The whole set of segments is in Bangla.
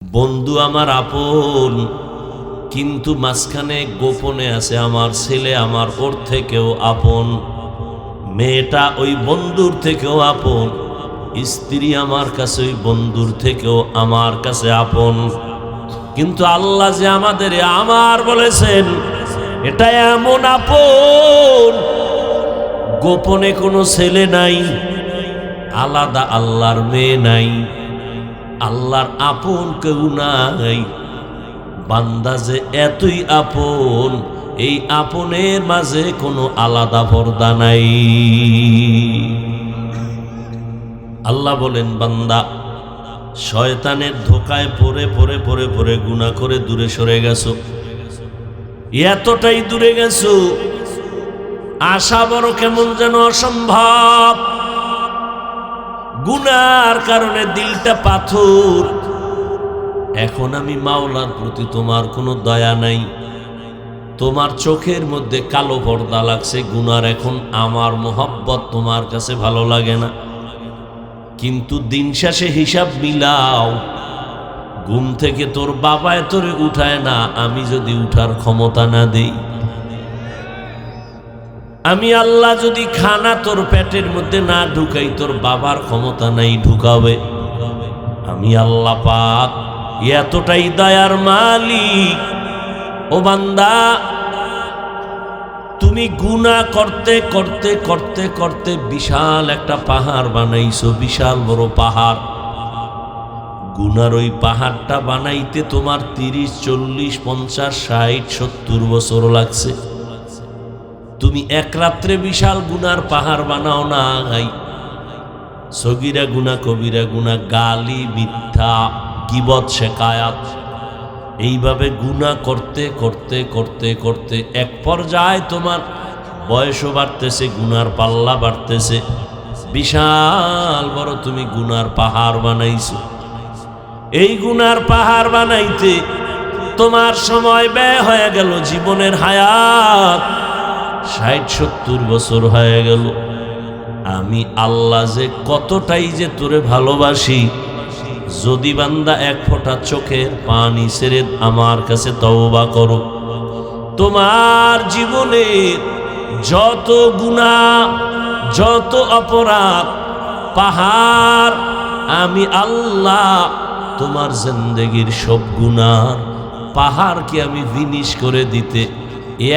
বন্ধু আমার আপন, কিন্তু মাঝখানে গোপনে আছে আমার ছেলে আমার ওর থেকেও আপন, মেয়েটা ওই বন্ধুর থেকেও আপন, স্ত্রী আমার কাছে ওই বন্ধুর থেকেও আমার কাছে আপন। কিন্তু আল্লাহ যে আমাদের আমার বলেছেন, এটা এমন আপন, গোপনে কোনো ছেলে নাই, আলাদা আল্লাহর মেয়ে নাই, আল্লাহর আপন কেউ নাই। বান্দা যে এতই আপন, এই আপনের মাঝে কোনো আলাদা পর্দা নাই। আল্লাহ বলেন, বান্দা শয়তানের ধোকায় পড়ে পড়ে পড়ে পড়ে গুনাহ করে দূরে সরে গেছো, এতটাই দূরে গেছো আশা বড় কেমন যেন অসম্ভব। গুনার কারণে দিলটা পাথর। এখন আমি মাওলার প্রতি তোমার কোনো দয়া নাই, তোমার চোখের মধ্যে কালো পর্দা লাগছে, গুনার এখন আমার মোহব্বত তোমার কাছে ভালো লাগে না। কিন্তু দিন শেষে হিসাব মিলাও, ঘুম থেকে তোর বাবায় তোরে উঠায় না, আমি যদি উঠার ক্ষমতা না দেই, আমি আল্লাহ যদি খানা তোর পেটের মধ্যে না ঢুকাই, তোর বাবার ক্ষমতা নাই ঢুকাবে। আমি আল্লাহ পাক এতটাই দয়ার মালিক। ও বান্দা, তুমি গুনাহ করতে করতে করতে করতে বিশাল একটা পাহাড় বানাইছো, বিশাল বড় পাহাড়। গুনার ওই পাহাড়টা বানাইতে তোমার 30, 40, 50, 60, 70 বছর লাগছে। তুমি এক রাত্রে বিশাল গুনার পাহাড় বানাও নাই। সগীরা গুনাহ, কবিরা গুনাহ, গালি, মিথ্যা, গীবত, শিকায়াত, এইভাবে গুনাহ করতে করতে করতে করতে এক পর্যায়ে তোমার বয়সও বাড়তেছে, গুনার পাল্লা বাড়তেছে, বিশাল বড় তুমি গুনার পাহাড় বানাইছো। এই গুনার পাহাড় বানাইতে তোমার সময় ব্যয় হয়ে গেল, জীবনের হায়াত 60-70 বছর হয়ে গেল। আমি আল্লাহ যে কতটাই যে তোরে ভালোবাসি, যদি বান্দা এক ফোঁটা চোখের পানি ছেড়ে আমার কাছে তওবা করো, তোমার জীবনে যত গুনাহ, যত অপরাধ, পাহাড়, আমি আল্লাহ তোমার জিন্দেগির সব গুনাহ পাহাড়কে আমি ফিনিশ করে দিতে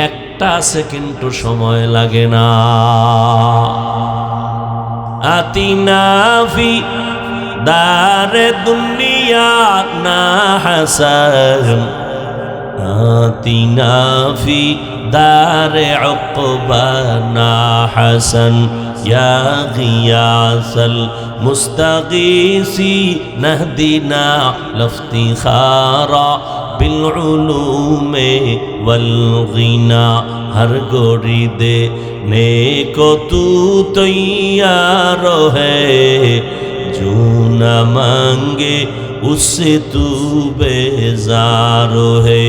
একটা সেকেন্ডও সময় লাগে না। আতিনা ফি দারে দুনিয়া না হাসান, আতিনা ফি দারে উকবা না হাসান, ইয়া গিয়াসাল মুস্তাগীসি নাহদিনা লফতিখারা বিল উলুমে ওয়াল গিনা। हर गोरी दे ने को तू तैयार है, जो न मांगे उससे तू बेजार है।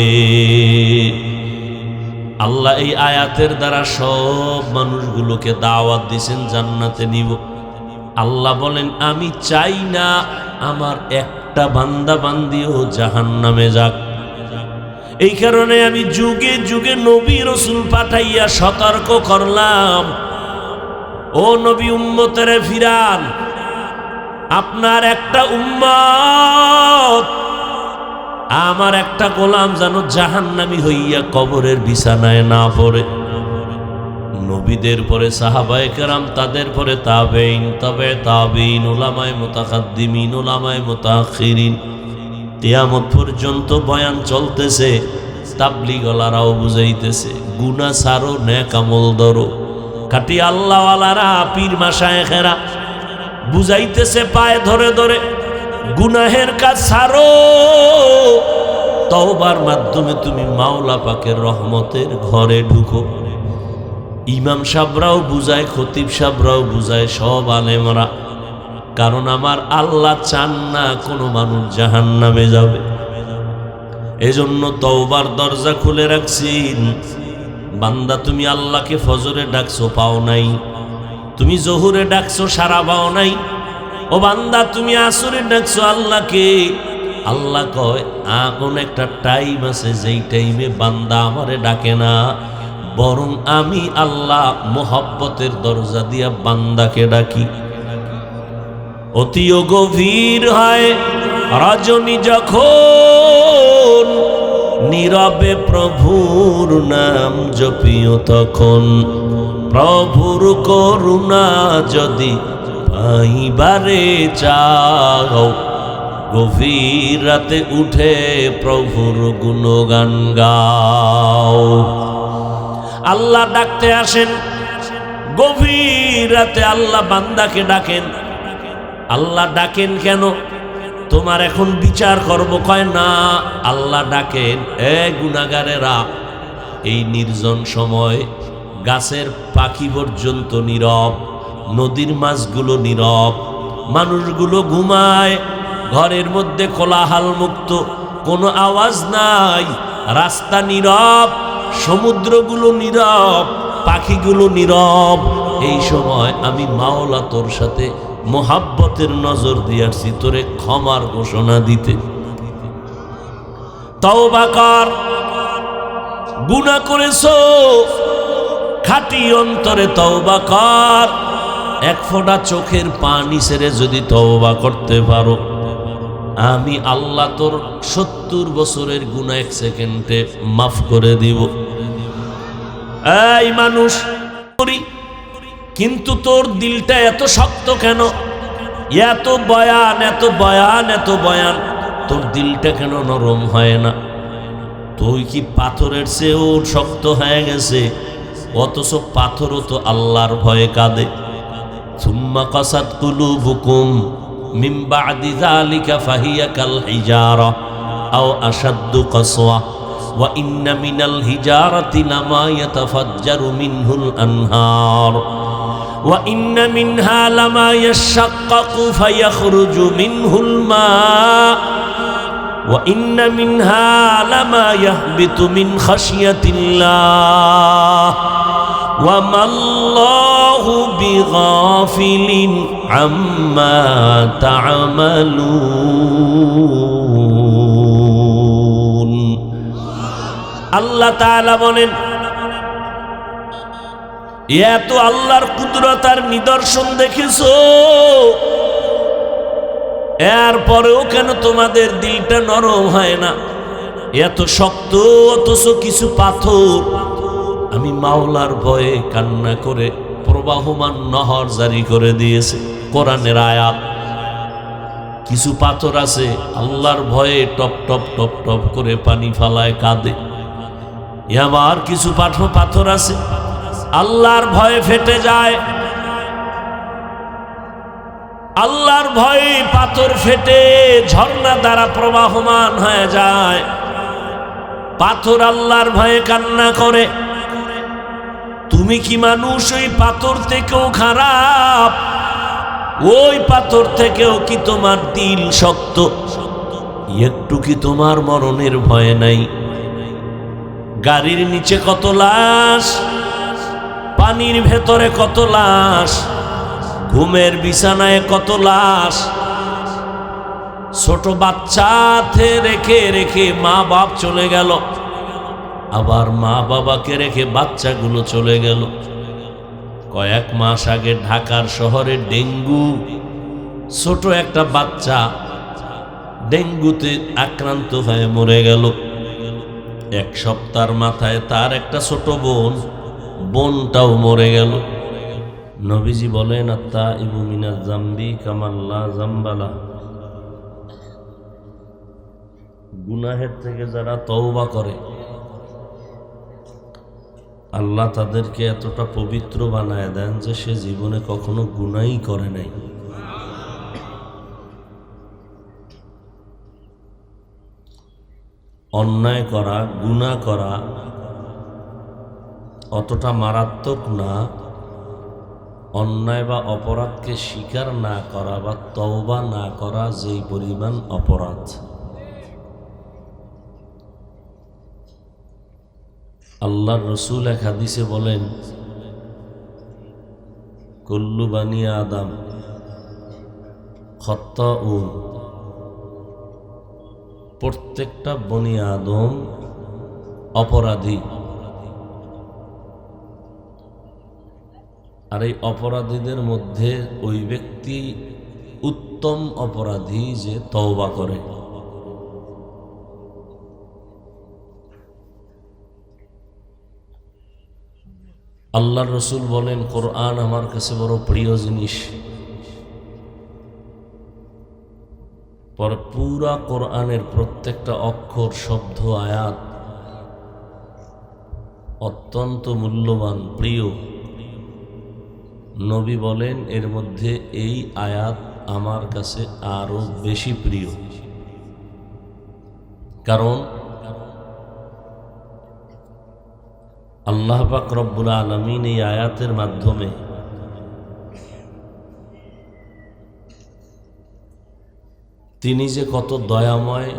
আল্লাহ এই আয়াতের দ্বারা সব মানুষগুলোকে দাওয়াত দিয়েছেন জান্নাতে নিব। আল্লাহ বলেন, আমি চাই না আমার একটা বান্দা বান্দিও জাহান্নামে যাক। এই কারণে আমি যুগে যুগে নবী রাসূল পাঠাইয়া সতর্ক করলাম, ও নবী উম্মতেরে ফিরান, আপনার একটা উম্মত, আমার একটা গোলাম যেন জাহান্নামী হইয়া কবরের বিছানায় না পড়ে। নবীদের পরে সাহাবায়ে কেরাম, তাদের পরে তাবেঈন, তবে তাবেঈন, উলামায়ে মুতাকাদ্দিমিন, উলামায়ে মুতাআখিরিন, কিয়ামত পর্যন্ত বয়ান চলতেছে। তাবলীগওয়ালারাও বুঝাইতেছে, গুনাহ ছাড়ো, নেক আমল ধরো। খাঁটি আল্লাহওয়ালারা, পীর মাশায়েখেরা বুঝাইতেছে পায়ে ধরে ধরে, গুনাহের কাজ ছাড়ো, তওবার মাধ্যমে তুমি মাওলা পাকের রহমতের ঘরে ঢুকো। ইমাম সাহেবরাও বুঝায়, খতিব সাহেবরাও বুঝায়, সব আলেমরা। কারণ আমার আল্লাহ চান না কোনো মানুষ জাহান্নামে যাবে। এজন্য তওবার দরজা খুলে রাখছেন। বান্দা, তুমি আল্লাহকে ফজরে ডাকছো, পাও নাই। তুমি জোহরে ডাকছো, সারা পাও নাই। ও বান্দা, তুমি আসরে ডাকছো আল্লাহকে, আল্লাহ কয় এমন একটা টাইম আছে যেই টাইমে বান্দা আমারে ডাকে না, বরং আমি আল্লাহ মোহাব্বতের দরজা দিয়া বান্দাকে ডাকি। অতিও গভীর হয় রজনী যখন, নীরবে প্রভুর নাম জপিও তখন। প্রভুর করুণা যদি পাইবারে চাও, গভীর রাতে উঠে প্রভুর গুণগান গাও। আল্লাহ ডাকতে আসেন গভীর রাতে, আল্লাহ বান্দাকে ডাকেন। আল্লাহ ডাকেন কেন? তোমার এখন বিচার করব, কয় না। আল্লাহ ডাকেন, এ গুনাহগারেরা, এই নির্জন সময় গাছের পাখি পর্যন্ত নীরব, নদীর মাছগুলো নীরব, মানুষগুলো ঘুমায়, ঘরের মধ্যে কোলাহল মুক্ত, কোনো আওয়াজ নাই, রাস্তা নীরব, সমুদ্রগুলো নীরব, পাখিগুলো নীরব। এই সময় আমি মাওলা তোর সাথে মোহাব্বতের নজর দিয়াছি তোরে ক্ষমার ঘোষণা দিতে। তওবা কর, গুনাহ করেছো, খাঁটি অন্তরে তওবা কর। এক ফোঁটা চোখের পানি ছেড়ে যদি তওবা করতে পারো, আমি আল্লাহ তোর 70 বছরের গুনাহ 1 সেকেন্ডে মাফ করে দিব। এই মানুষ, কিন্তু তোর দিলটা এত শক্ত কেন? এত বয়ান, এত বয়ান, এত বয়ান, তোর দিলটা কেন নরম হয় না? তুই কি পাথরের চেয়েও শক্ত হয়ে গেছে? অথচ পাথরও তো আল্লাহর ভয়ে কাঁদে। সুম্মা কাসাত কুলুবুকুম মিন বাদি যালিকা ফাহিয়া কাল হিজারা আও আশাদ্দু কাসওয়া ওয়া ইন্না মিনাল হিজারাতি লামা ইয়াতাফাজ্জারু মিনহুল আনহার ওয়া ইন্না মিনহা লামা ইয়াশাক্কাকু ফায়াখরুজু মিনহুল মা ওয়া ইন্না মিনহা লামা ইয়াহবিতু মিন খাশিয়াতিল্লাহ ওয়া মাল্লাহু বিগাফিলিন আম্মা তা'মালুন। আল্লাহ তাআলা বলেন, এত আল্লাহর কুদরত আর নিদর্শন দেখেছো, এরপরেও কেন তোমাদের দিলটা নরম হয় না? এত শক্ত, অথচ কিছু পাথর আমি মাওলার ভয়ে কান্না করে প্রবাহমান নহর জারি করে দিয়েছে। কোরআনের আয়াত। কিছু পাথর আছে আল্লাহর ভয়ে টপ টপ টপ টপ করে পানি ফালায়, কাঁদে। আবার কিছু পাথর আছে আল্লাহর ভয়ে ফেটে যায়। আল্লাহর ভয়ে পাথর ফেটে ঝর্ণা দ্বারা প্রবাহমান হয়ে যায়। পাথর আল্লাহর ভয়ে কান্না করে। তুমি কি মানুষ ওই পাথর থেকেও খারাপ? ওই পাথর থেকেও কি তোমার দিল শক্ত? একটু কি তোমার মরণের ভয় নাই? গাড়ির নিচে কত লাশ, পানির ভেতরে কত লাশ, ঘুমের বিছানায় কত লাশ। ছোট বাচ্চাতে রেখে রেখে মা বাপ চলে গেল, আবার মা বাবাকে রেখে বাচ্চাগুলো চলে গেল। কয়েক মাস আগে ঢাকার শহরে ডেঙ্গু, ছোট একটা বাচ্চা ডেঙ্গুতে আক্রান্ত হয়ে মরে গেল। 1 সপ্তাহের মাথায় তার একটা ছোট বোনটাও মরে গেল। নবীজি বলেন, আত্তাইবু মিনাজ যামবি কামাল্লা যামবালা। গুনাহের থেকে যারা তওবা করে, আল্লাহ তাদেরকে এতটা পবিত্র বানায় দেন যে সে জীবনে কখনো গুনাহই করে নাই। অন্যায় করা, গুনাহ করা অতটা মারাত্মক না, অন্যায় বা অপরাধকে স্বীকার না করা বা তওবা না করা যেই পরিমাণ অপরাধ। আল্লাহর রসুল এক হাদিসে বলেন, কুল্লু বানি আদম খাত্তাউন প্রত্যেকটা বনি আদম অপরাধী, আর এই অপরাধীদের মধ্যে ওই ব্যক্তি উত্তম অপরাধী যে তওবা করে। আল্লাহর রসুল বলেন, কোরআন আমার কাছে বড় প্রিয় জিনিস। পুরা কোরআনের প্রত্যেকটা অক্ষর, শব্দ, আয়াত অত্যন্ত মূল্যবান, প্রিয়। নবী বলেন, এর মধ্যে এই আয়াত আমার কাছে আরো বেশি প্রিয়, কারণ আল্লাহ পাক রব্বুল আলামিন এই আয়াতের মাধ্যমে তিনি যে কত দয়াময়,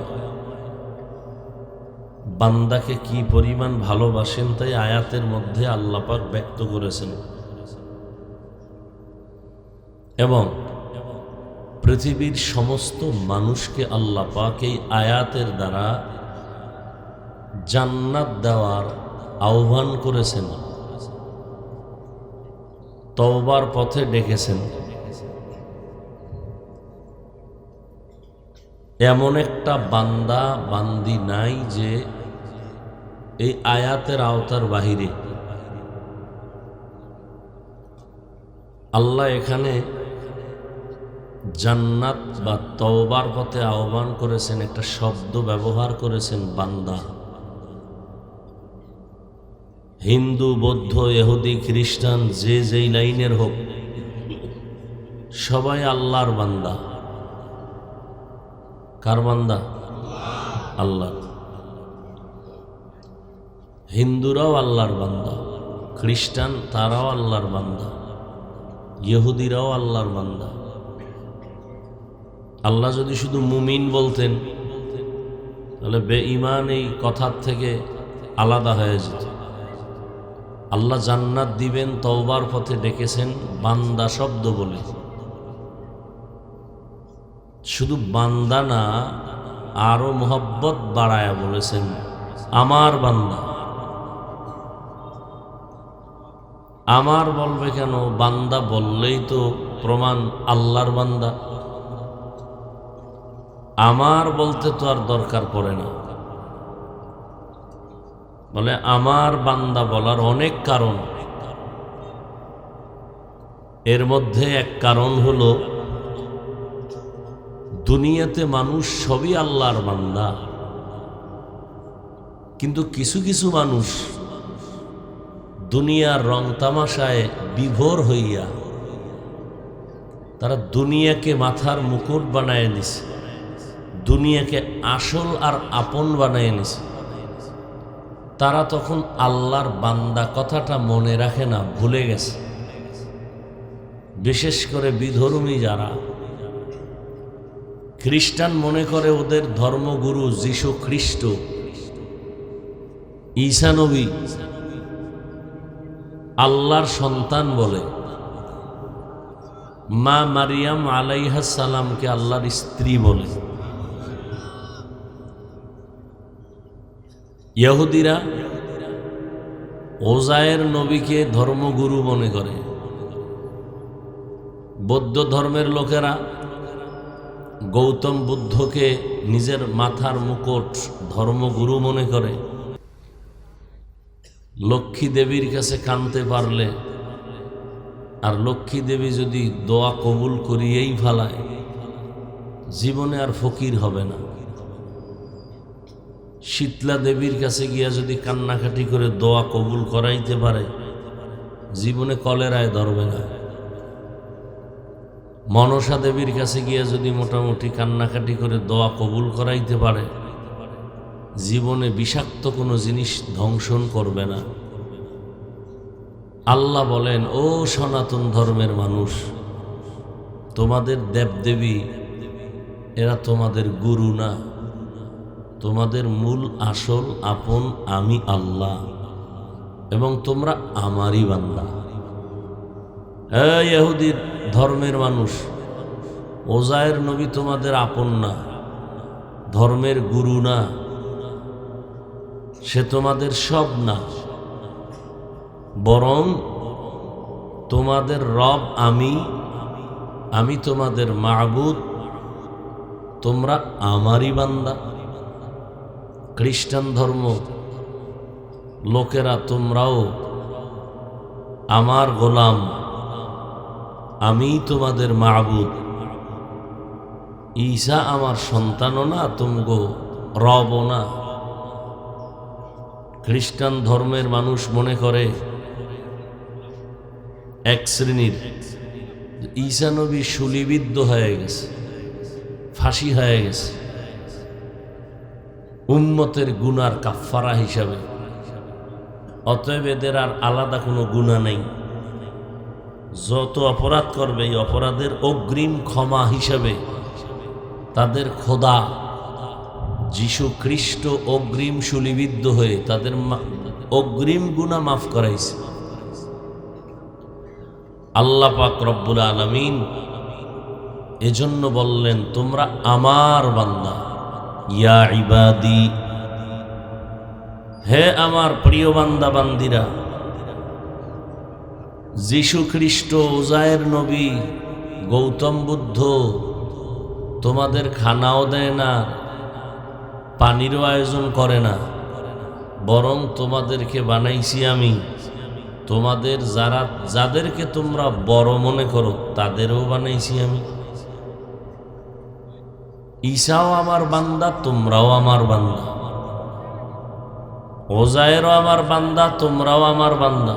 বান্দাকে কি পরিমাণ ভালোবাসেন তাই আয়াতের মধ্যে আল্লাহ পাক ব্যক্ত করেছেন। এবং পৃথিবীর সমস্ত মানুষকে আল্লাহ পাক এই আয়াতের দ্বারা জান্নাত দেওয়ার আহ্বান করেছেন, তওবার পথে ডেকেছেন। এমন একটা বান্দা বান্দি নাই যে এই আয়াতের আওতার বাহিরে। আল্লাহ এখানে জান্নাত বা তওবার পথে আহ্বান করেছেন, একটা শব্দ ব্যবহার করেছেন, বান্দা। হিন্দু, বৌদ্ধ, ইহুদি, খ্রিস্টান, যে যেই লাইনের হোক, সবাই আল্লাহর বান্দা। কার বান্দা? আল্লাহ। হিন্দুরাও আল্লাহর বান্দা, খ্রিস্টান তারাও আল্লাহর বান্দা, ইহুদিরাও আল্লাহর বান্দা। আল্লাহ যদি শুধু মুমিন বলতেন তাহলে বেঈমান এই কথার থেকে আলাদা হয়ে যেত। আল্লাহ জান্নাত দিবেন তওবার পথে ডেকেছেন বান্দা শব্দ বলে। শুধু বান্দা না, আরো মোহব্বত বাড়ায়া বলেছেন আমার বান্দা। আমার বলবে কেন? বান্দা বললেই তো প্রমাণ আল্লাহর বান্দা। আমার বলতে তো আর দরকার পড়ে না। বলে আমার বান্দা বলার অনেক কারণ। এর মধ্যে এক কারণ হলো, দুনিয়াতে মানুষ সবই আল্লাহর বান্দা, কিন্তু কিছু কিছু মানুষ দুনিয়ার রং তামাশায় বিভোর হইয়া তারা দুনিয়াকে মাথার মুকুট বানায় নিছে, দুনিয়াকে আসল আর আপন বানায় নিছে। তারা তখন আল্লাহর বান্দা কথাটা মনে রাখে না, ভুলে গেছে। বিশেষ করে বিধর্মী যারা, খ্রিস্টান মনে করে ওদের ধর্মগুরু যীশু খ্রিস্ট, ঈসা নবী আল্লাহর সন্তান বলে। মা মারিয়াম আলাইহাস সালামকে আল্লাহর স্ত্রী বলে। ইহুদিরা ওজায়ের নবীকে ধর্মগুরু মনে করে। বৌদ্ধ ধর্মের লোকেরা গৌতম বুদ্ধকে নিজের মাথার মুকুট, ধর্মগুরু মনে করে। লক্ষ্মী দেবীর কাছে কানতে পারলে, আর লক্ষ্মী দেবী যদি দোয়া কবুল করিয়েই ফেলায়, জীবনে আর ফকির হবে না। শীতলা দেবীর কাছে গিয়া যদি কান্নাকাটি করে দোয়া কবুল করাইতে পারে, জীবনে কলেরায় ধরবে না। মনসা দেবীর কাছে গিয়া যদি মোটামুটি কান্নাকাটি করে দোয়া কবুল করাইতে পারে, জীবনে বিষাক্ত কোনো জিনিস ধ্বংসন করবে না। আল্লাহ বলেন, ও সনাতন ধর্মের মানুষ, তোমাদের দেবদেবী এরা তোমাদের গুরু না, তোমাদের মূল আসল আপন আমি আল্লাহ, এবং তোমরা আমারই বান্দা। ধর্মের গুরু না, সে তোমাদের সব না, বরং তোমাদের রব আমি তোমাদের মাবুদ, তোমরা আমারই বান্দা। খ্রিস্টান ধর্ম লোকেরা তোমরাও আমার গোলাম, আমি তোমাদের মাবুদ। ঈসা আমার সন্তানও না, তুমগো রবও না। খ্রিস্টান ধর্মের মানুষ মনে করে এক শ্রেণীর ঈসা নবী শূলিবিদ্ধ হয়ে গেছে, ফাঁসি হয়ে গেছে, উম্মতের গুনার কাফফারা হিসাবে। অতএব এদের আর আলাদা কোনো গুনাহ নেই। যত অপরাধ করবে এই অপরাধের অগ্রিম ক্ষমা হিসাবে তাদের খোদা যীশু খ্রিস্ট অগ্রিম শূলিবিদ্ধ হয়ে তাদের অগ্রিম গুনাহ মাফ করাইছে। আল্লাহ পাক রব্বুল আলামিন এজন্য বললেন, তোমরা আমার বান্দা। ইয়া ইবাদি, হে আমার প্রিয় বান্দা বান্দিরা। যীশু খ্রিস্ট, উজায়ের নবী, গৌতম বুদ্ধ তোমাদের খানাও দেয় না, পানিরও আয়োজন করে না, বরং তোমাদেরকে বানাইছি আমি। তোমাদের যাদেরকে তোমরা বড় মনে করো তাদেরও বানাইছি আমি। ঈসাও আমার বান্দা, তোমরাও আমার বান্দা। ওজায়েরও আমার বান্দা, তোমরাও আমার বান্দা।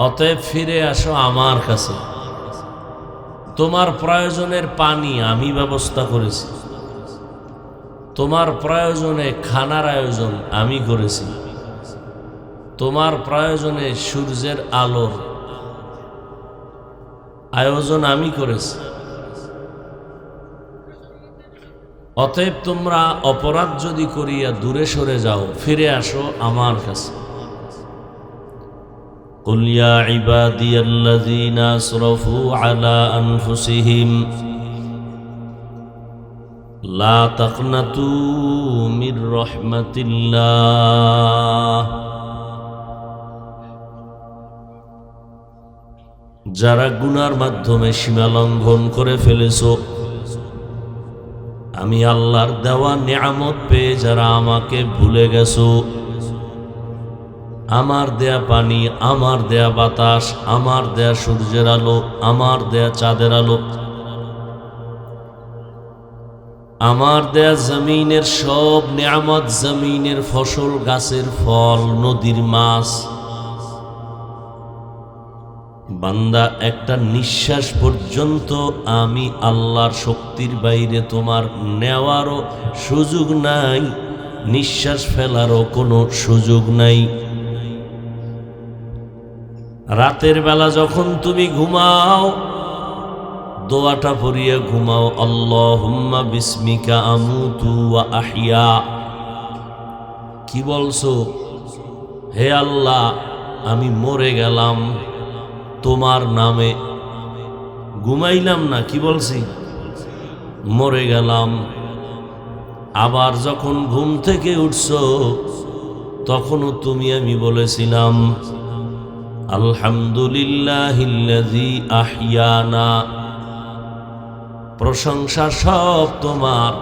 অতএব ফিরে আসো আমার কাছে। তোমার প্রয়োজনের পানি আমি ব্যবস্থা করেছি, তোমার প্রয়োজনে খানার আয়োজন আমি করেছি, তোমার প্রয়োজনে সূর্যের আলোর আয়োজন আমি করেছি। অতএব তোমরা অপরাধ যদি করিয়া দূরে সরে যাও, ফিরে আসো আমার কাছে। কুল ইয়া ইবাদিয়াল্লাযীনা আসরাফু আলা আনফুসিহিম লা তাকনাতু মির রাহমাতিল্লাহ। যারা গুনার মাধ্যমে সীমা লঙ্ঘন করে ফেলেছো, আমি আল্লাহর দেওয়া নিয়ামত পেয়ে যারা আমাকে ভুলে গেছো, আমার দেয়া পানি, আমার দেয়া বাতাস, আমার দেয়া সূর্যের আলো, আমার দেয়া চাঁদের আলো, আমার দেয়া জমিনের সব নিয়ামত, জমিনের ফসল, গাছের ফল, নদীর মাছ, বান্দা একটা নিঃশ্বাস পর্যন্ত আমি আল্লাহর শক্তির বাইরে তোমার নেওয়ারও সুযোগ নাই, নিঃশ্বাস ফেলারও কোনো সুযোগ নাই। রাতের বেলা যখন তুমি ঘুমাও, দোয়াটা পড়িয়া ঘুমাও, আল্লাহুম্মা বিসমিকা আমুতু ওয়া আহইয়া। কি বলছো? হে আল্লাহ, আমি মরে গেলাম তোমার নামে। ঘুমাইলাম না, কি বলছি? মরে গেলাম। আবার যখন ঘুম থেকে উঠছো, তখনও তুমি আমি বলেছিলাম আলহামদুলিল্লাহিল্লাযী আহইয়ানা। প্রশংসা সব তোমার,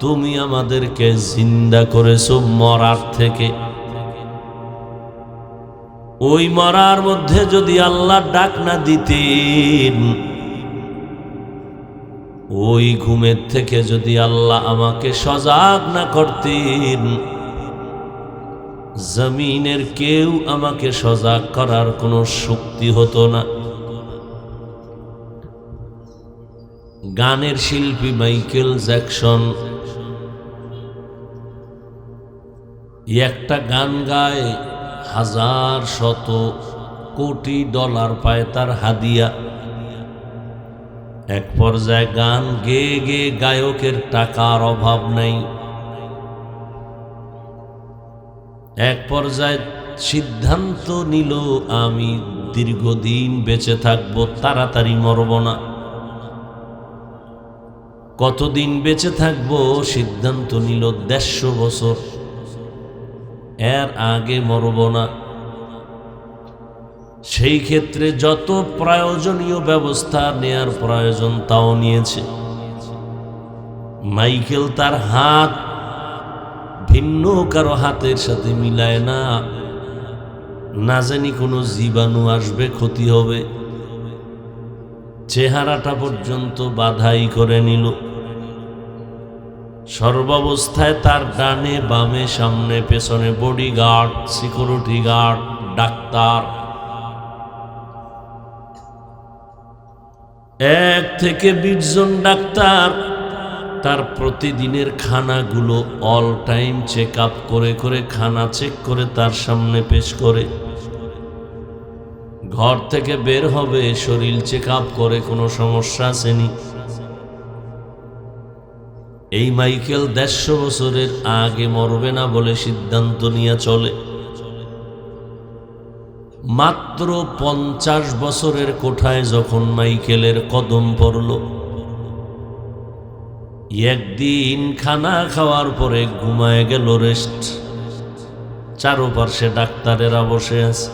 তুমি আমাদেরকে জিন্দা করেছো মরার থেকে। ওই মরার মধ্যে যদি আল্লাহ ডাক না দিতেন, ওই ঘুমের থেকে যদি আল্লাহ আমাকে সজাগ না করতেন, জমিনের কেউ আমাকে সজাগ করার কোনো শক্তি হতো না। গানের শিল্পী মাইকেল জ্যাকসন একটা গান গায়, হাজার শত কোটি ডলার পায় তার হাদিয়া। এক পর্যায়ে গান গেয়ে গেয়ে গায়কের টাকার অভাব নাই। এক পর্যায়ে সিদ্ধান্ত নিল, আমি দীর্ঘদিন বেঁচে থাকবো, তাড়াতাড়ি মরব না। কতদিন বেঁচে থাকবো সিদ্ধান্ত নিল 150 বছর, এর আগে মরব না। সেই ক্ষেত্রে যত প্রয়োজনীয় ব্যবস্থা নেয়ার প্রয়োজন তাও নিয়েছে। মাইকেল তার হাত ভিন্ন কারো হাতের সাথে মিলায় না, না জানি কোনো জীবাণু আসবে, ক্ষতি হবে। চেহারাটা পর্যন্ত বাধাই করে নিল। সর্বাবস্থায় তার ডানে বামে সামনে পেছনে বডিগার্ড, সিকিউরিটি গার্ড, ডাক্তার, 1 থেকে 20 জন ডাক্তার তার প্রতিদিনের খানাগুলো অল টাইম চেক আপ করে করে, খানা চেক করে তার সামনে পেশ করে। ঘর থেকে বের হবে, শরীর চেক আপ করে, কোনো সমস্যা আসেনি। এই মাইকেল 150 বছরের আগে মরবে না বলে সিদ্ধান্ত নিয়ে চলে। মাত্র 50 বছরের কোঠায় যখন মাইকেলের কদম পড়ল, একদিন খানা খাওয়ার পরে ঘুমায় গেল রেস্ট। চারপাশে ডাক্তারেরা বসে আছে।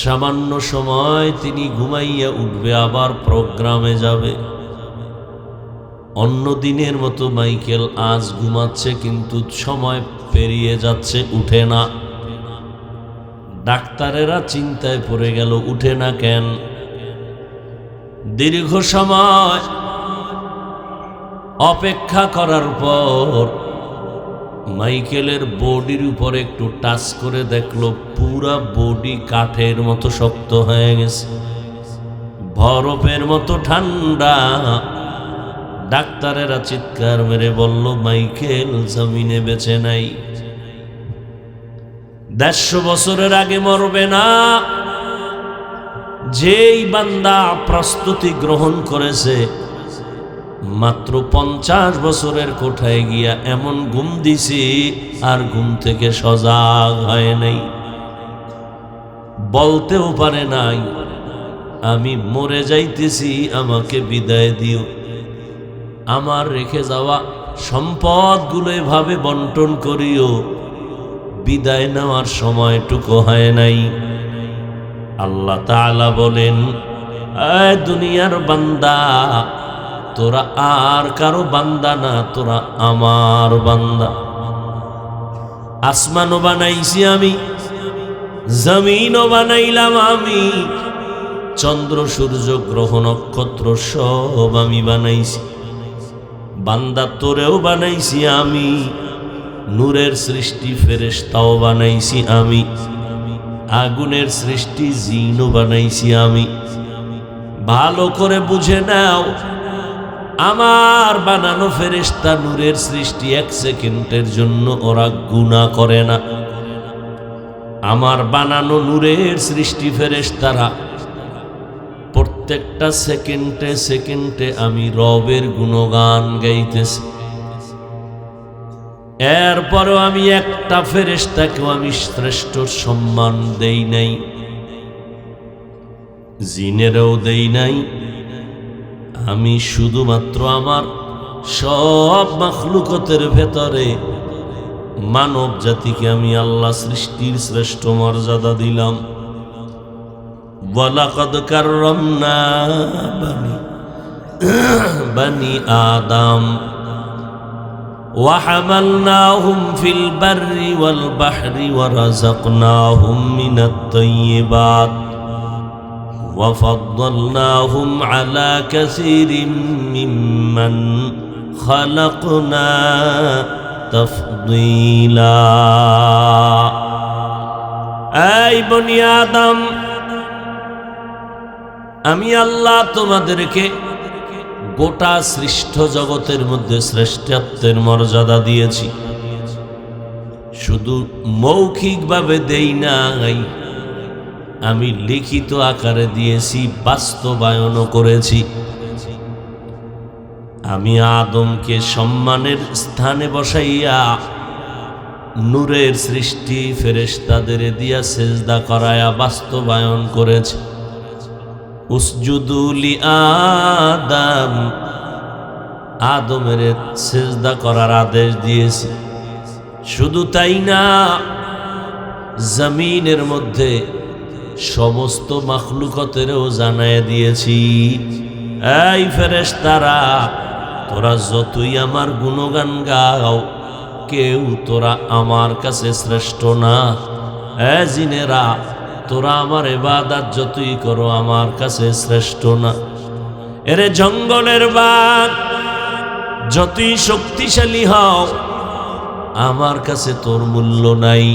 সামান্য সময় তিনি ঘুমাইয়া উঠবে, আবার প্রোগ্রামে যাবে। অন্য দিনের মতো মাইকেল আজ ঘুমাচ্ছে, কিন্তু সময় পেরিয়ে যাচ্ছে, উঠে না। ডাক্তারেরা চিন্তায় পড়ে গেল, উঠে না কেন? দীর্ঘ সময় অপেক্ষা করার পর মাইকেলের বডির উপর একটু টাচ করে দেখলো পুরা বডি কাঠের মতো শক্ত হয়ে গেছে, বরফের মতো ঠান্ডা। ডাক্তারেরা চিৎকার মেরে বলল, মাইকেল জমিনে বেঁচে নাই, 150 বছরের আগে মরবে না। যেই বান্দা প্রস্তুতি গ্রহণ করেছে, মাত্র 50 বছরের কোঠায় গিয়া এমন ঘুম দিছি, আর ঘুম থেকে সজাগ হয় নাই। বলতেও পারে নাই, আমি মরে যাইতেছি, আমাকে বিদায় দিও। আমার রেখে যাওয়া সম্পদগুলো এভাবে বন্টন করিও, বিদায় নেওয়ার সময়টুকু হয় নাই। আল্লাহ তাআলা বলেন, এ দুনিয়ার বান্দা, তোরা আর কারো বান্দা না, তোরা আমার বান্দা। আসমানও বানাইছি আমি, জমিনও বানাইলাম আমি, চন্দ্র সূর্য গ্রহ নক্ষত্র সব আমি বানাইছি। বান্দা তোরেও বানাইছি আমি, নূরের সৃষ্টি ফেরেশতাও বানাইছি আমি, আগুনের সৃষ্টি জিনও বানাইছি আমি। ভালো করে বুঝে নাও, আমার বানানো ফেরেশতা নূরের সৃষ্টি 1 সেকেন্ডের জন্য ওরা গুনাহ করে না। আমার বানানো নূরের সৃষ্টি ফেরেশতারা প্রত্যেকটা সেকেন্ডে সেকেন্ডে আমি রবের গুণগান গাইতেছি। এরপরও আমি একটা ফেরেশতাকেও আমি শ্রেষ্ঠ সম্মান দেই নাই, জিনেরও দেই নাই। আমি শুধুমাত্র আমার সব মাখলুকতের ভেতরে মানব জাতিকে আমি আল্লাহ সৃষ্টির শ্রেষ্ঠ মর্যাদা দিলাম। ওয়ালাকাদ কাররামনা বানি আদম ওয়া হামালনাহুম ফিল বাররি ওয়াল বাহরি ওয়া রাযাকনাহুম মিনাত তাইয়্যিবাত ওয়া ফাদ্দালনাহুম আলা কাসীরিম মিম্মান খালাকনা তাফদীলা। এই বনি আদম, আমি আল্লাহ তোমাদেরকে গোটা সৃষ্ট জগতের মধ্যে শ্রেষ্ঠত্বের মর্যাদা দিয়েছি। শুধু মৌখিকভাবে দেই নাই, আমি লিখিত আকারে দিয়েছি, বাস্তবায়নও করেছি। আমি আদমকে সম্মানের স্থানে বসাইয়া নূরের সৃষ্টি ফেরেশতাদের দিয়া সেজদা করায়া বাস্তবায়ন করেছি। উসজুদু লি আদম আদমের সিজদা করার আদেশ দিয়েছি। শুধু তাই না, জমিনের মধ্যে সমস্ত মাখলুকতেরও জানায় দিয়েছি, এই ফেরেশতারা, তোরা যতই আমার গুণগান গাও, কেউ তোরা আমার কাছে শ্রেষ্ঠ না। জিনেরা, তোরা আমার ইবাদত যতই করো, আমার কাছে শ্রেষ্ঠ না। এরে জঙ্গলের বাঘ, যতই শক্তিশালী হও, আমার কাছে তোর মূল্য নাই।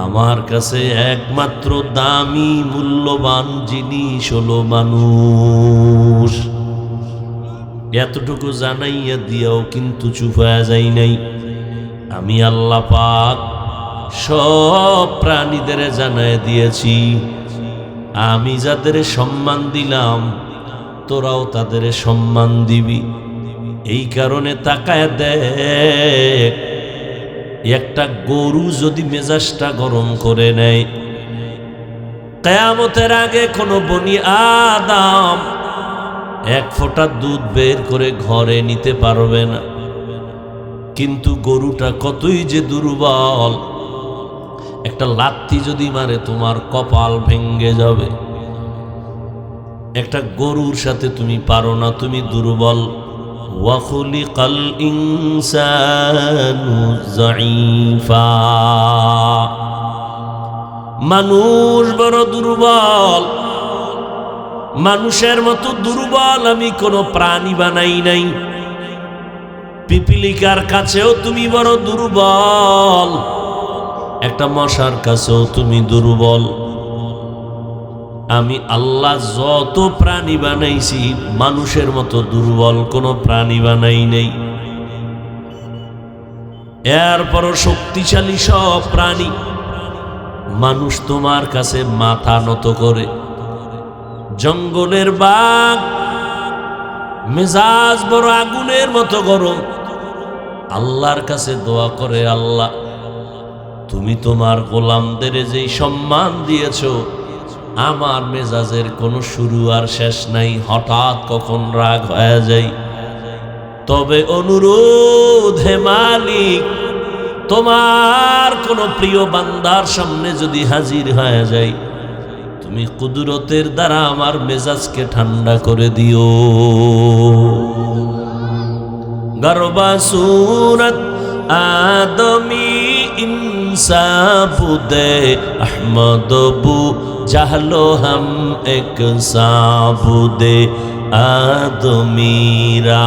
আমার কাছে একমাত্র দামি মূল্যবান জিনিস হলো মানুষ। এতটুকু জানাইয়া দিয়াও কিন্তু চুপায়া যাই নাই। আমি আল্লাহ পাক সব প্রাণীদের জানায় দিয়েছি, আমি যাদের সম্মান দিলাম তোরাও তাদের সম্মান দিবি। এই কারণে তাকায় দেখ, একটা গরু যদি মেজাজটা গরম করে নেয়, কিয়ামতের আগে কোনো বনি আদম এক ফোঁটা দুধ বের করে ঘরে নিতে পারবে না। কিন্তু গরুটা কতই যে দুর্বল, একটা লাথি যদি মারে তোমার কপাল ভেঙ্গে যাবে। একটা গরুর সাথে তুমি পারো না, তুমি দুর্বল। ওয়া খুলিকাল ইনসানু যায়ীফা, মানুষ বড় দুর্বল। মানুষের মতো দুর্বল আমি কোনো প্রাণী বানাই নাই। পিপিলিকার কাছেও তুমি বড় দুর্বল, একটা মশার কাছেও তুমি দুর্বল। আমি আল্লাহ যত প্রাণী বানাইছি, মানুষের মতো দুর্বল কোনো প্রাণী বানাই নেই। এরপরও শক্তিশালী সব প্রাণী। মানুষ তোমার কাছে মাথা নত করে। জঙ্গলের বাঘ মেজাজ বড় আগুনের মতো গরম, আল্লাহর কাছে দোয়া করে, আল্লাহ তুমি তোমার গোলামদের যেই সম্মান দিয়েছ, আমার মেজাজের কোনো শুরু আর শেষ নাই, হঠাৎ কখন রাগ হয়ে যায়। তবে অনুরোধ, হে মালিক, তোমার কোনো প্রিয় বান্দার সামনে যদি হাজির হয়ে যায়, তুমি কুদরতের দ্বারা আমার মেজাজকে ঠান্ডা করে দিও। গরবা সুরত আদমি ইনসাবুদে আহমদ বু জাহলো হাম এক সাবুদে আদমিরা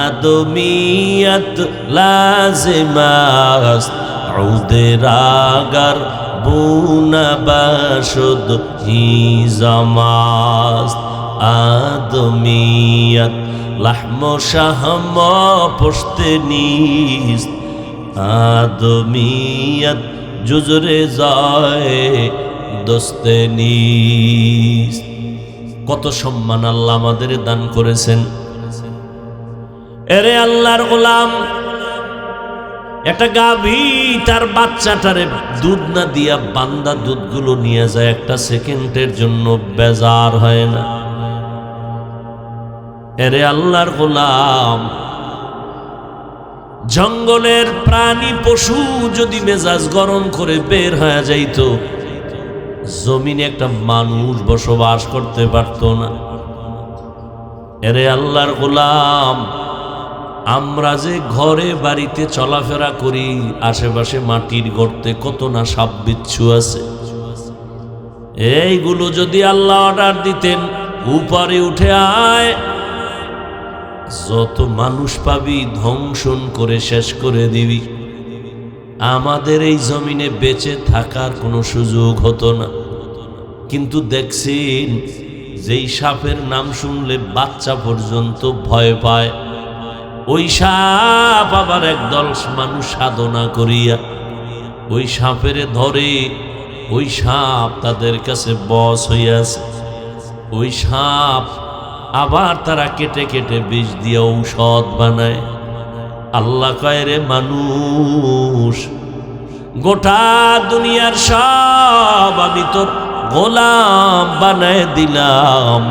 আদমিয়ত লাজিমাস্ত উদরাগার বুনবাশুদ হি জামাস্ত আদমিয়ত লাহম শাহম পুশতে নিস্ত আদমিয়ত জুজরে যায় দোস্তে নিস্ত। কত সম্মান আল্লাহ আমাদের দান করেছেন। এরে আল্লাহর গোলাম, একটা গাভী তার বাচ্চাটারে দুধ না দিয়া বান্দা দুধগুলো নিয়ে যায়, একটা সেকেন্ডের জন্য বেজার হয় না। এরে আল্লাহর গোলাম, জঙ্গলের প্রাণী পশু যদি মেজাজ গরম করে বের হয়ে যাইত, জমিনে একটা মানুষ বসবাস করতে পারত না। এরে আল্লাহর গোলাম, আমরা যে ঘরে বাড়িতে চলাফেরা করি, আশেপাশে মাটির গর্তে কত না সাপ বিচ্ছু আছে। এইগুলো যদি আল্লাহ অর্ডার দিতেন, উপরে উঠে আয়, যত মানুষ পাবি ধ্বংসন করে শেষ করে দিবি। আমাদের এই জমিনে বেঁচে থাকার কোনো সুযোগ হতো না। কিন্তু দেখছেন, যেই সাপের নাম শুনলে বাচ্চা পর্যন্ত ভয় পায়, ওই সাপ আবার একদল মানুষ সাধনা করিয়া ওই সাপেরে ধরে। ওই সাপ তাদের কাছে বশ হইয়াছে। ওই সাপ আবার তারা কেটে কেটে বিষ দিয়ে ঔষধ বানায়। আল্লাহ কয়, রে মানুষ, গোটা দুনিয়ার সব আমি তোর গোলাম বানায় দিলাম।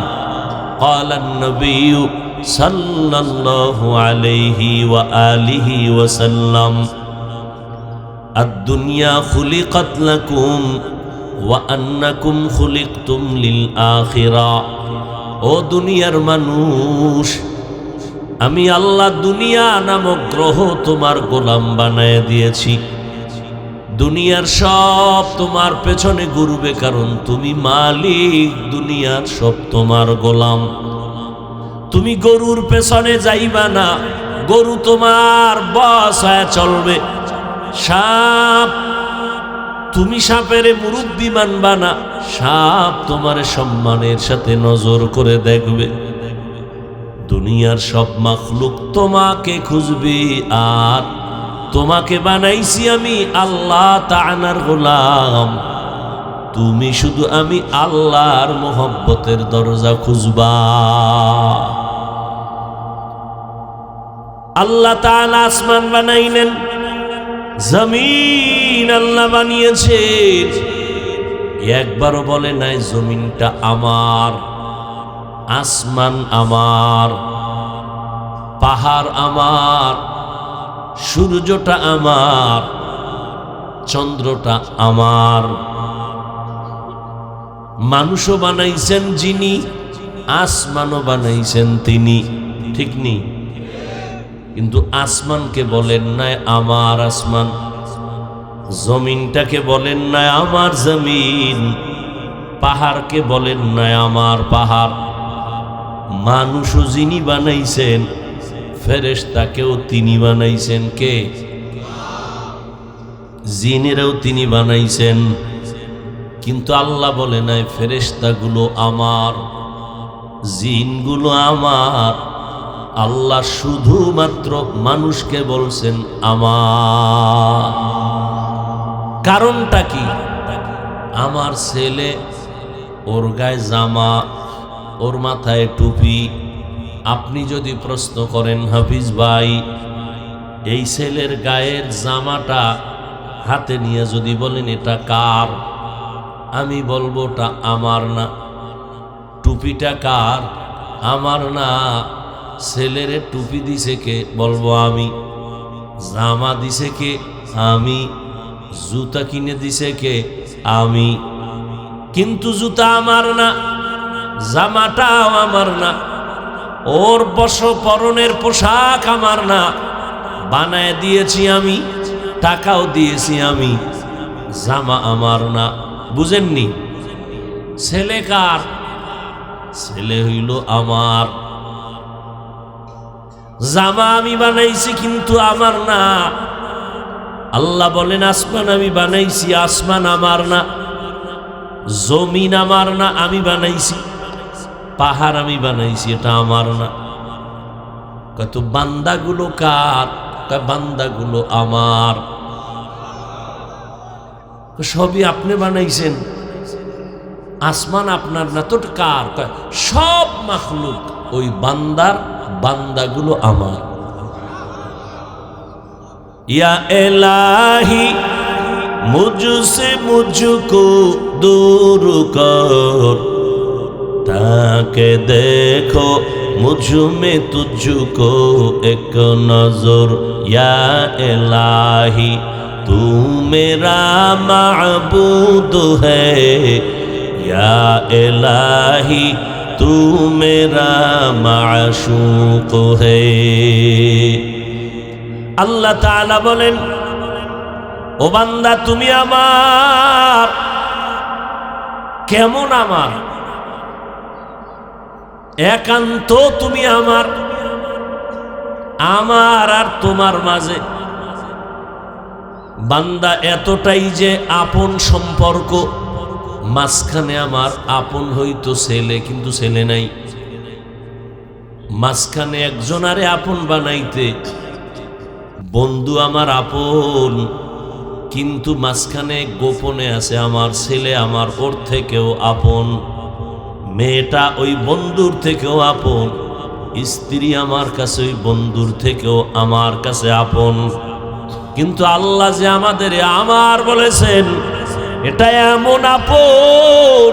ক্বালান নবী সাল্লাল্লাহু আলাইহি ওয়া আলিহি ওয়াসাল্লাম, আদ-দুনিয়া খুলিকাত লাকুম ওয়া আন্নাকুম খুলিকতুম লিল আখিরাহ। ও দুনিয়ার মানুষ, আমি আল্লাহ দুনিয়া নামক গ্রহ তোমার গোলাম বানায় দিয়েছি। দুনিয়ার সব তোমার পেছনে ঘুরবে, কারণ তুমি মালিক, দুনিয়ার সব তোমার গোলাম। তুমি গরুর পেছনে যাইবা না, গরু তোমার বস হয়ে চলবে। সাপ, তুমি সাপের মুরব্বি মানবা না, সাপ তোমার সম্মানের সাথে নজর করে দেখবে। দুনিয়ার সব মাখলুক তোমাকে খুঁজবে, আর তোমাকে বানাইছি আমি আল্লাহ তাআলার গোলাম। তুমি শুধু আমি আল্লাহর মোহব্বতের দরজা খুঁজবা। আল্লাহ তাআলা আসমান বানাইলেন, জমিন আল্লাহ বানিয়েছে। একবারও বলে নাই জমিনটা আমার, আসমান আমার, পাহাড় আমার, সূর্যটা আমার, চন্দ্রটা আমার। মানুষও বানাইছেন যিনি, আসমানও বানাইছেন তিনি, ঠিক নেই? কিন্তু আসমানকে বলেন নাই আমার আসমান, জমিনটাকে বলেন নাই আমার জমিন, পাহাড়কে বলেন নাই আমার পাহাড়। মানুষও যিনি বানাইছেন, ফেরেশতাকেও তিনি বানাইছেন। কে? জিনেরাও তিনি বানাইছেন। কিন্তু আল্লাহ বলে নাই ফেরেশতাগুলো আমার, জিনগুলো আমার। আল্লাহ শুধুমাত্র মানুষকে বলছেন আমার। কারণটা কি? আমার ছেলে, ওর গায়ে জামা, ওর মাথায় টুপি। আপনি যদি প্রশ্ন করেন, হাফিজ ভাই, এই ছেলের গায়ের জামাটা হাতে নিয়ে যদি বলেন এটা কার, আমি বলবো ওটা আমার না। টুপিটা কার? আমার না। ছেলের টুপি দিছে কে? বলবো আমি। জামা দিছে কে? আমি। জুতা কিনে দিছে কে? আমি। কিন্তু জুতা আমার না, জামাটাও আমার না, ওর পরনের পোশাক আমার না। বানায় দিয়েছি আমি, টাকাও দিয়েছি আমি, জামা আমার না। বুঝেননি? ছেলে কার? ছেলে হইল আমার। জামা আমি বানাইছি কিন্তু আমার না। আল্লাহ বলেন আসমান আমি বানাইছি, আসমান আমার না। জমিন আমার না, আমি বানাইছি। পাহাড় আমি বানাইছি, এটা আমার না। কত বান্দাগুলো কার? বান্দাগুলো আমার। সবই আপনি বানাইছেন, আসমান আপনার না তো কার? সব মাখলুক ওই বান্দার, বান্দাগুলো আমার। ইয়া ইলাহি মুঝসে মুঝকো दूर कर, ताके देखो मुझ में तुझको एक नजर। या इलाही तू मेरा माबूद है, या इलाही तू मेरा माशूक है। আল্লাহ তাআলা বলেন, ও বান্দা তুমি আমার। কেমন আমার? একান্ত তুমি আমার। আমার আর তোমার মাঝে বান্দা এতটাই যে আপন সম্পর্ক, মাঝখানে আমার আপন হইতো ছেলে, কিন্তু ছেলে নাই। মাঝখানে একজনারে আপন বানাইতে বন্ধু আমার আপন, কিন্তু মাঝখানে গোপনে আছে আমার ছেলে, আমার ওর থেকেও আপন। মেয়েটা ওই বন্ধুর থেকেও আপন, স্ত্রী আমার কাছে ওই বন্ধুর থেকেও আমার কাছে আপন। কিন্তু আল্লাহ যে আমাদের আমার বলেছেন, এটা এমন আপন,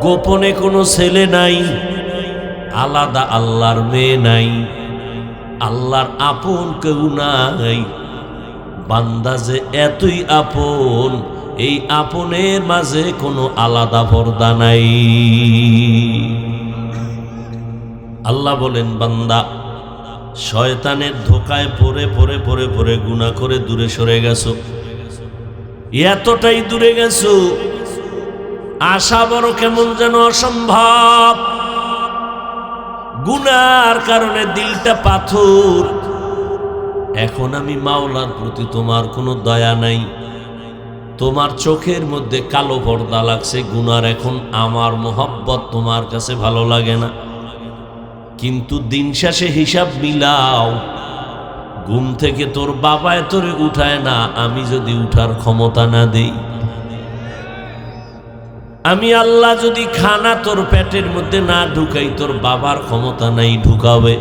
গোপনে কোনো ছেলে নাই, আলাদা আল্লাহর মেয়ে নাই, আল্লাহর আপন কেউ নাই। বান্দা যে এতই আপন, এই আপনের মাঝে কোনো আলাদা পর্দা নাই। আল্লাহ বলেন, বান্দা শয়তানের ধোকায় পড়ে পড়ে পড়ে পড়ে গুনাহ করে দূরে সরে গেছো, এতটাই দূরে গেছো আশা বড় কেমন যেন অসম্ভব। গুনার কারণে দিলটা পাথর। এখন আমি মাওলার প্রতি তোমার কোনো দয়া নাই, তোমার চোখের মধ্যে কালো পর্দা লাগছে গুনার। এখন আমার মোহব্বত তোমার কাছে ভালো লাগে না। কিন্তু দিন শেষে হিসাব মিলাও, ঘুম থেকে তোর বাবায় তোরে উঠায় না, আমি যদি উঠার ক্ষমতা না দেই, আমি আল্লাহ যদি খানা তোর পেটের মধ্যে না ঢুকাই, তোর বাবার ক্ষমতা নাই ঢুকাবে।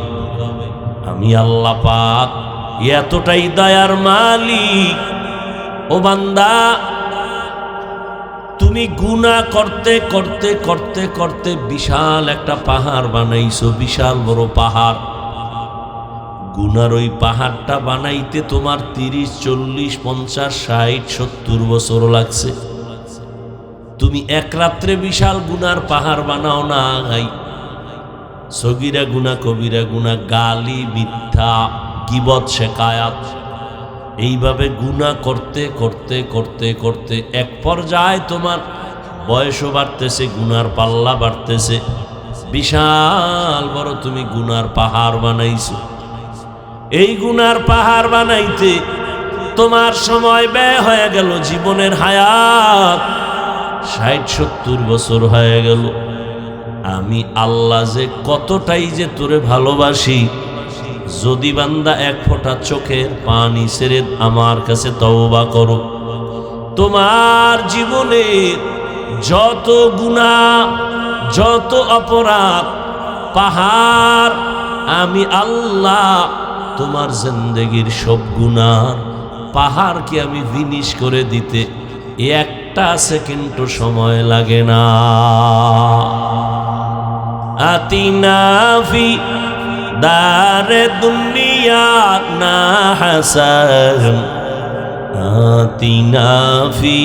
আমি আল্লাহ পাক এতটাই দয়ার মালিক। ও বান্দা, তুমি গুনাহ করতে করতে করতে করতে বিশাল একটা পাহাড় বানাইছো, বিশাল বড় পাহাড়। গুনার ওই পাহাড়টা বানাইতে তোমার 30, 40, 50, 60, 70 বছর লাগছে। তুমি এক রাত্রে বিশাল গুনার পাহাড় বানাও নাই। সগীরা গুনাহ, কবিরা গুনাহ, গালি, মিথ্যা, গীবত, শিকায়াত, এইভাবে গুনাহ করতে করতে করতে করতে এক পর্যায়ে তোমার বয়সও বাড়তেছে, গুনার পাল্লা বাড়তেছে, বিশাল বড় তুমি গুনার পাহাড় বানাইছো। এই গুনার পাহাড় বানাইতে তোমার সময় ব্যয় হয়ে গেল, জীবনের হায়াত 60-70 বছর হয়ে গেল। আমি আল্লাহ যে কতটাই যে তোরে ভালোবাসি, যদি বান্দা এক ফোঁটা চোখের পানি ছেড়ে আমার কাছে তওবা করো, তোমার জীবনের যত গুনাহ, যত অপরাধ, পাহাড়, আমি আল্লাহ তোমার জিন্দেগির সব গুনার পাহাড়কে আমি ফিনিশ করে দিতে একটা সেকেন্ডও সময় লাগে না। আতিনা ফি দারে দুনিয়া না হাসান, আতিনা ফি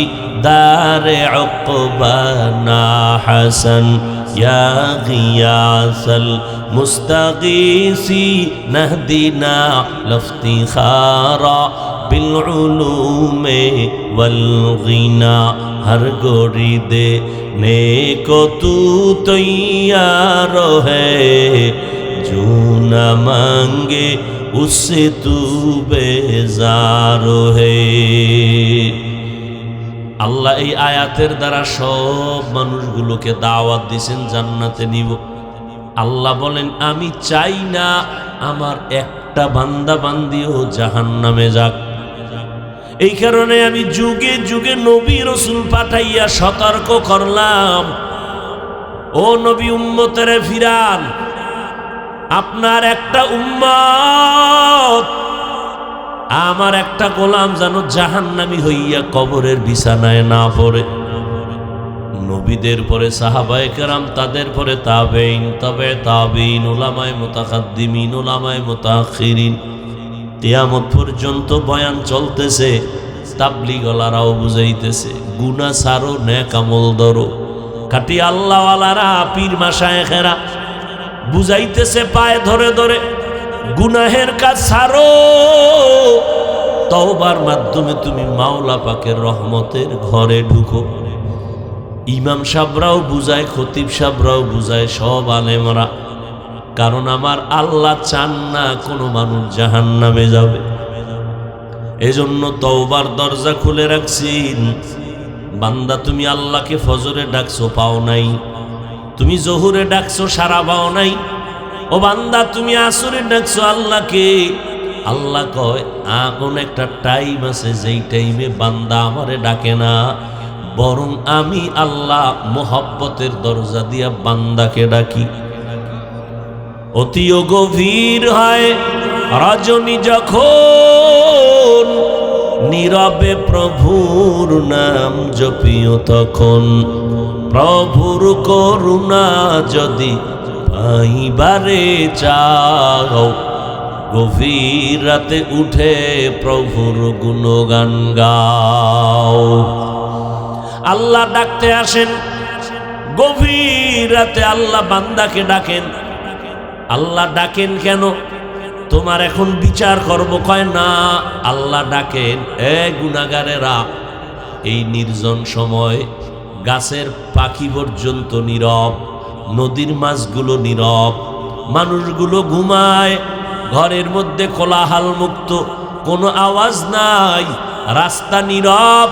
দারে উকবা না হাসান, ইয়া গিয়াসাল মুস্তাগীসি নাহদিনা লফতিখারা বিল উলুমে ওয়াল গিনা। हर गोरी दे ने को तू तैयार है, जो न मांगे उससे तू बेजार है। আল্লাহ এই আয়াতের দ্বারা সব মানুষগুলোকে দাওয়াত দিয়েছেন জান্নাতে নিব। আল্লাহ বলেন, আমি চাই না আমার একটা বান্দা বান্দিও জাহান্নামে যাক। এই কারণে আমি যুগে যুগে নবী রাসূল পাঠাইয়া সতর্ক করলাম, ও নবী উম্মতেরে ফিরান, আপনার একটা উম্মত, আমার একটা গোলাম যেন জাহান্নামী হইয়া কবরের বিছানায় না পড়ে। নবীদের পরে সাহাবায়ে কেরাম, তাদের পরে তাবেঈন, তবে তাবেঈন, উলামায়ে মুতাকাদ্দিমিন, উলামায়ে মুতাআখিরিন, কিয়ামত পর্যন্ত বয়ান চলতেছে। তাবলীগওয়ালারাও বুঝাইতেছে, গুনাহ ছাড়ো, নেক আমল ধরো। খাঁটি আল্লাহওয়ালারা, পীর মাশায়েখেরা বুঝাইতেছে পায়ে ধরে ধরে, গুনাহের কাজ ছাড়ো, তওবার মাধ্যমে তুমি মাওলা পাকের রহমতের ঘরে ঢুকো। ইমাম সাহেবরাও বুঝায়, খতিব সাহেবরাও বুঝায়, সব আলেমরা। কারণ আমার আল্লাহ চান না কোনো মানুষ জাহান্নামে যাবে। এজন্য তওবার দরজা খুলে রাখছেন। বান্দা, তুমি আল্লাহকে ফজরে ডাকছো, পাও নাই। তুমি জোহরে ডাকছো, সারা পাও নাই। ও বান্দা, তুমি আসরে ডাকছো আল্লাহকে, আল্লাহ কয় এমন একটা টাইম আছে যেই টাইমে বান্দা আমারে ডাকে না, বরং আমি আল্লাহ মোহব্বতের দরজা দিয়া বান্দাকে ডাকি। অতিও গভীর হয় রজনী যখন, নীরবে প্রভুর নাম জপিও তখন। প্রভুর করুণা যদি ঘুমাইবারে চাও, গভীর রাতে উঠে প্রভুর গুণগান গাও। আল্লাহ ডাকতে আসেন গভীর রাতে, আল্লাহ বান্দাকে ডাকেন। আল্লাহ ডাকেন কেন? তোমার এখন বিচার করব, কয় না। আল্লাহ ডাকেন, এ গুনাহগারেরা, এই নির্জন সময় গাছের পাখি পর্যন্ত নীরব, নদীর মাছগুলো নীরব, মানুষগুলো ঘুমায়, ঘরের মধ্যে কোলাহল মুক্ত, কোনো আওয়াজ নাই, রাস্তা নীরব,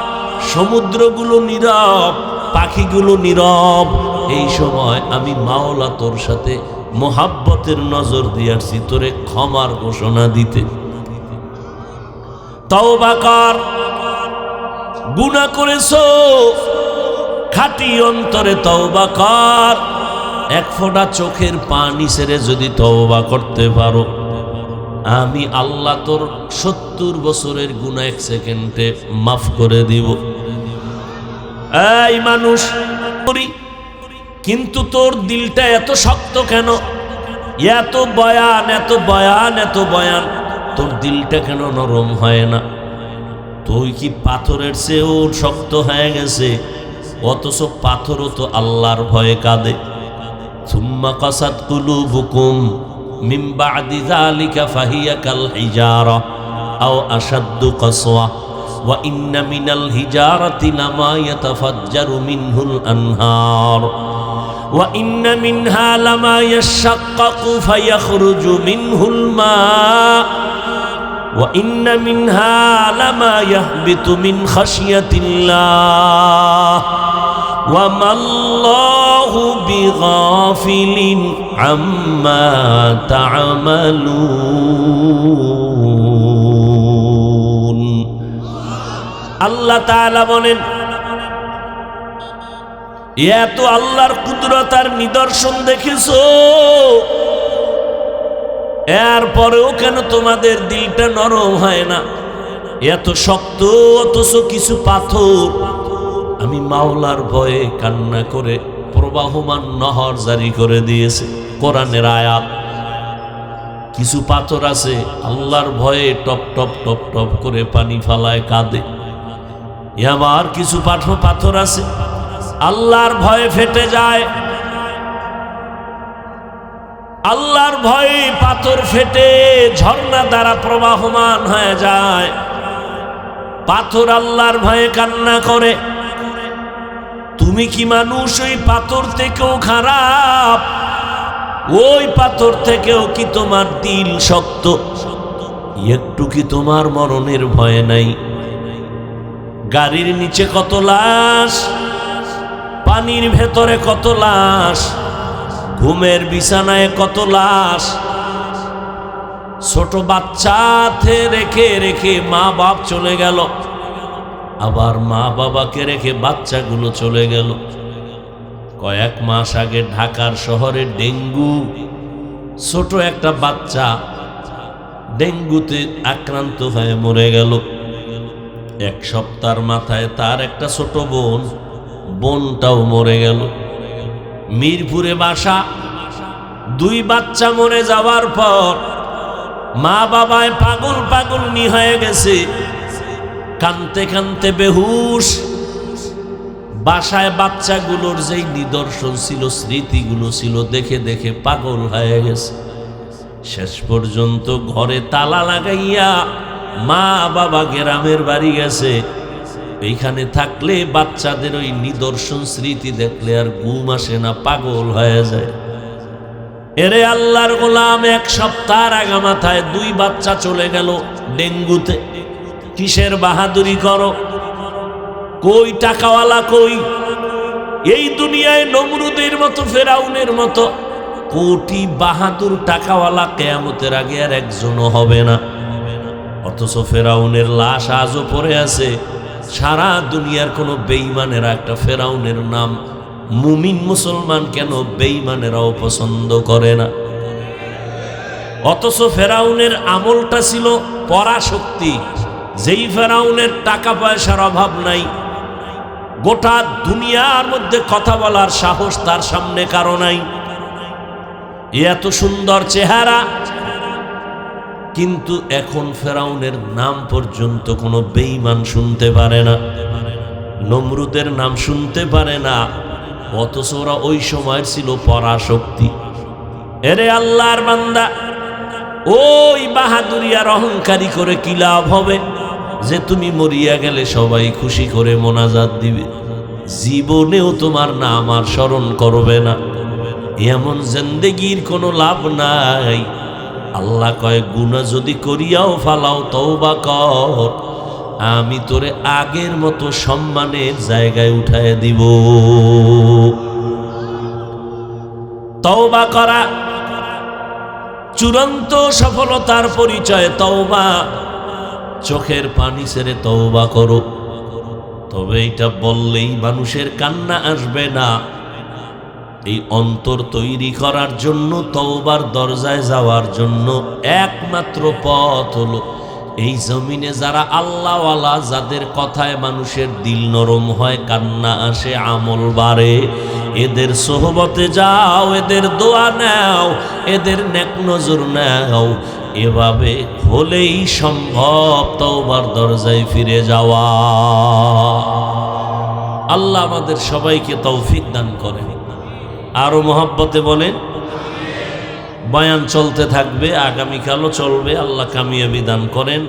সমুদ্রগুলো নীরব, পাখিগুলো নীরব। এই সময় আমি মাওলা তোর সাথে মোহাব্বতের নজর দিয়েছি তোরে ক্ষমার ঘোষণা দিতে। তওবা কর, গুনাহ করেছো, খাঁটি অন্তরে তওবা কর। এক ফোঁটা চোখের পানি ছেড়ে যদি তওবা করতে পারো, আমি আল্লাহ তোর 70 বছরের গুনাহ 1 সেকেন্ডে মাফ করে দিব। এই মানুষ, কিন্তু তোর দিলটা এত শক্ত কেন? এত বয়ান, এত বয়ান, এত বয়ান, তোর দিলটা কেন নরম হয় না? তুই কি পাথরের চেয়েও শক্ত হয়ে গেছে? অথচ পাথরও তো আল্লাহর ভয়ে কাঁদে। সুম্মা কাসাত কুলুবুকুম মিন বাদি যালিকা ফাহিয়া কাল হিজারা আও আশাদ্দু কাসওয়া ওয়া ইন্না মিনাল হিজারাতি লামা ইয়াতাফাজ্জারু মিনহুল আনহার ওয়া ইন্না মিনহা লামা ইয়াশাক্কাকু ফায়াখরুজু মিনহুল মা ওয়া ইন্না মিনহা লামা ইয়াহবিতু মিন খাশিয়াতিল্লাহ ওয়া মাল্লাহু বিগাফিলিন আম্মা তা'মালুন। আল্লাহ তাআলা বলেন, এত আল্লাহর কুদরত আর নিদর্শন দেখেছো, এরপরেও কেন তোমাদের দিলটা নরম হয় না? এত শক্ত, অথচ কিছু পাথর। আমি মাওলার ভয়ে কান্না করে প্রবাহমান নহর জারি করে দিয়েছে কোরআনের আয়াত। কিছু পাথর আছে আল্লাহর ভয়ে টপ টপ টপ টপ করে পানি ফালায়, কাঁদে। আবার কিছু পাথর আছে আল্লাহর ভয়ে ফেটে যায়। আল্লাহর ভয়ে পাথর ফেটে ঝর্ণা দ্বারা প্রবাহমান হয়ে যায়। পাথর আল্লাহর ভয়ে কান্না করে। তুমি কি মানুষ ওই পাথর থেকেও খারাপ? ওই পাথর থেকেও কি তোমার দিল শক্ত? একটু কি তোমার মরণের ভয় নাই? গাড়ির নিচে কত লাশ, পানির ভেতরে কত লাশ, ঘুমের বিছানায় কত লাশ। ছোট বাচ্চাতে রেখে রেখে মা বাপ চলে গেল, আবার মা বাবাকে রেখে বাচ্চাগুলো চলে গেল। কয়েক মাস আগে ঢাকার শহরে ডেঙ্গু, ছোট একটা বাচ্চা ডেঙ্গুতে আক্রান্ত হয়ে মরে গেল। 1 সপ্তাহের মাথায় তার একটা ছোট বোনটাও মরে গেল। মিরপুরে বাসা, 2 বাচ্চা মরে যাওয়ার পর মা বাবায় পাগল পাগল হয়ে গেছে, কানতে কানতে বেহুশ। বাসায় বাচ্চাগুলোর যেই নিদর্শন ছিল, স্মৃতিগুলো ছিল, দেখে দেখে পাগল হয়ে গেছে। শেষ পর্যন্ত ঘরে তালা লাগাইয়া মা বাবা গ্রামের বাড়ি গেছে। এইখানে থাকলে বাচ্চাদের ওই নিদর্শন স্মৃতি দেখলে আর ঘুম আসে না, পাগল হয়ে যায়। এরে আল্লাহর গোলাম, 1 সপ্তাহ আগা মাথায় 2 বাচ্চা চলে গেল ডেঙ্গুতে। কিসের বাহাদুরি করো? কই টাকাওয়ালা কই? এই দুনিয়ায় নমরুদের মতো, ফেরাউনের মতো কোটি বাহাদুর টাকাওয়ালা কিয়ামতের আগে আর একজনও হবে না। অথচ ফেরাউনের লাশ আজও পড়ে আছে। সারা দুনিয়ার কোনো বেঈমানেরা একটা ফেরাউনের নাম মুমিন মুসলমান কেন বেঈমানেরাও পছন্দ করে না। অথচ ফেরাউনের আমলটা ছিল পরাশক্তি। যেই ফেরাউনের টাকা পয়সার অভাব নাই, গোটা দুনিয়ার মধ্যে কথা বলার সাহস তার সামনে কারো নাই। এত সুন্দর চেহারা, কিন্তু এখন ফেরাউনের নাম পর্যন্ত কোনো বেঈমান শুনতে পারে না, নমরুদের নাম শুনতে পারে না, অথচ ওরা ওই সময়ের ছিল পরাশক্তি। এরে আল্লাহর বান্দা, ওই বাহাদুরি আর অহংকারী করে কি লাভ হবে যে তুমি মরিয়া গেলে সবাই খুশি করে মোনাজাত দিবে, জীবনেও তোমার নাম আর স্মরণ করবে না, এমন জিন্দেগির কোনো লাভ নাই। আল্লাহ কয় গুনাহ যদি করিয়াও ফালাও তওবা কর, আমি তোরে আগের মতো সম্মানের জায়গায় উঠায় দিব। তওবা করা চূড়ান্ত সফলতার পরিচয় তওবা। চোখের পানি ছেড়ে তওবা করো, তবে এটা বললেই মানুষের কান্না আসবে না। এই অন্তর তৈরি করার জন্য, তওবার দরজায় যাওয়ার জন্য একমাত্র পথ হলো এই জমিনে যারা আল্লাহওয়ালা, যাদের কথায় মানুষের দিল নরম হয়, কান্না আসে, আমল বাড়ে, এদের সোহবতে যাও, এদের দোয়া নাও, এদের নেক নজর নাও। এভাবে হলেই সম্ভব তওবার দরজায় ফিরে যাওয়া। আল্লাহ আমাদের সবাইকে তৌফিক দান করেন। আরো মহব্বতে বলেন। বয়ান চলতে থাকবে, আগামীকালও চলবে। আল্লাহ কামিয়াবি দান করেন।